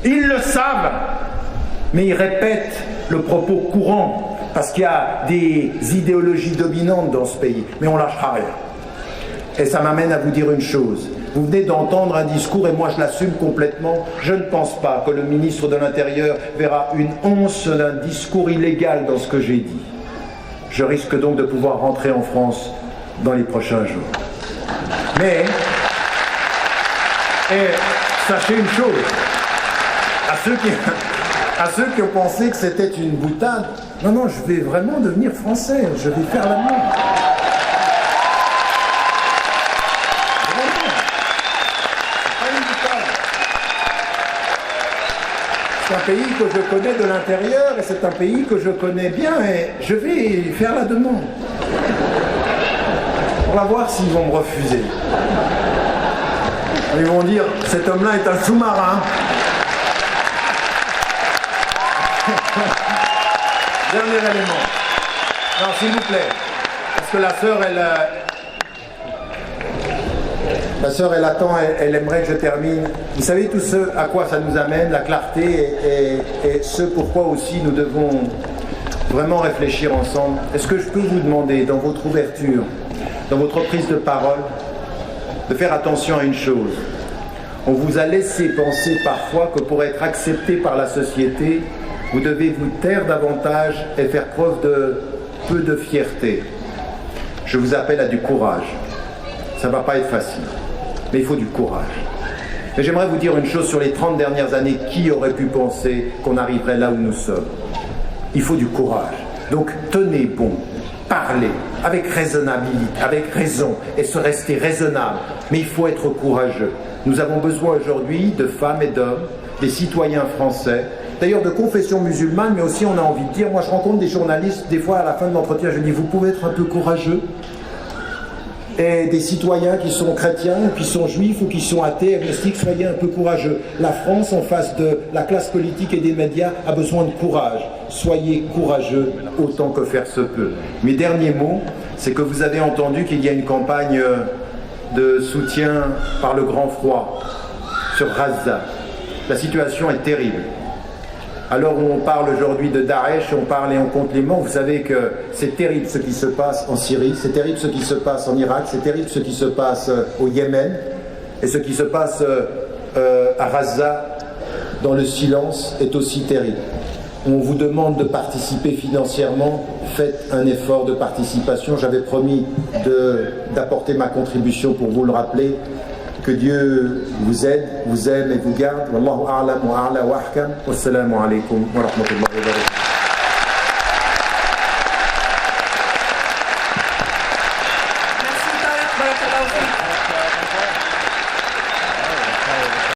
Ils le savent. Mais ils répètent le propos courant. Parce qu'il y a des idéologies dominantes dans ce pays, mais on ne lâchera rien. Et ça m'amène à vous dire une chose. Vous venez d'entendre un discours, et moi je l'assume complètement. Je ne pense pas que le ministre de l'Intérieur verra une once d'un discours illégal dans ce que j'ai dit. Je risque donc de pouvoir rentrer en France dans les prochains jours. Mais, et sachez une chose, à ceux qui ont pensé que c'était une boutade, non, je vais vraiment devenir français, je vais faire la même. C'est un pays que je connais de l'intérieur et c'est un pays que je connais bien et je vais faire la demande. On va voir s'ils vont me refuser. Ils vont dire, cet homme-là est un sous-marin. Dernier élément. Non, s'il vous plaît. Parce que la sœur, elle attend, elle aimerait que je termine. Vous savez tout ce à quoi ça nous amène, la clarté, et ce pourquoi aussi nous devons vraiment réfléchir ensemble. Est-ce que je peux vous demander, dans votre ouverture, dans votre prise de parole, de faire attention à une chose. On vous a laissé penser parfois que pour être accepté par la société, vous devez vous taire davantage et faire preuve de peu de fierté. Je vous appelle à du courage. Ça ne va pas être facile, mais il faut du courage. Mais j'aimerais vous dire une chose sur les 30 dernières années. Qui aurait pu penser qu'on arriverait là où nous sommes? Il faut du courage. Donc tenez bon, parlez avec raisonnabilité, avec raison, et se rester raisonnable. Mais il faut être courageux. Nous avons besoin aujourd'hui de femmes et d'hommes, des citoyens français, d'ailleurs de confession musulmane, mais aussi on a envie de dire, moi je rencontre des journalistes, des fois à la fin de l'entretien, je dis, vous pouvez être un peu courageux? Et des citoyens qui sont chrétiens, ou qui sont juifs, ou qui sont athées, agnostiques, soyez un peu courageux. La France, en face de la classe politique et des médias, a besoin de courage. Soyez courageux autant que faire se peut. Mes derniers mots, c'est que vous avez entendu qu'il y a une campagne de soutien par le grand froid sur Gaza. La situation est terrible. Alors où on parle aujourd'hui de Daesh, on parle et on compte les morts, vous savez que c'est terrible ce qui se passe en Syrie, c'est terrible ce qui se passe en Irak, c'est terrible ce qui se passe au Yémen, et ce qui se passe à Gaza, dans le silence, est aussi terrible. On vous demande de participer financièrement, faites un effort de participation. J'avais promis d'apporter ma contribution pour vous le rappeler. Que Dieu vous aide, vous aime et vous garde. Wallahu a'lam wa a'la wa ahkam. Wassalamu alaikum wa rahmatullahi wa barakatuh.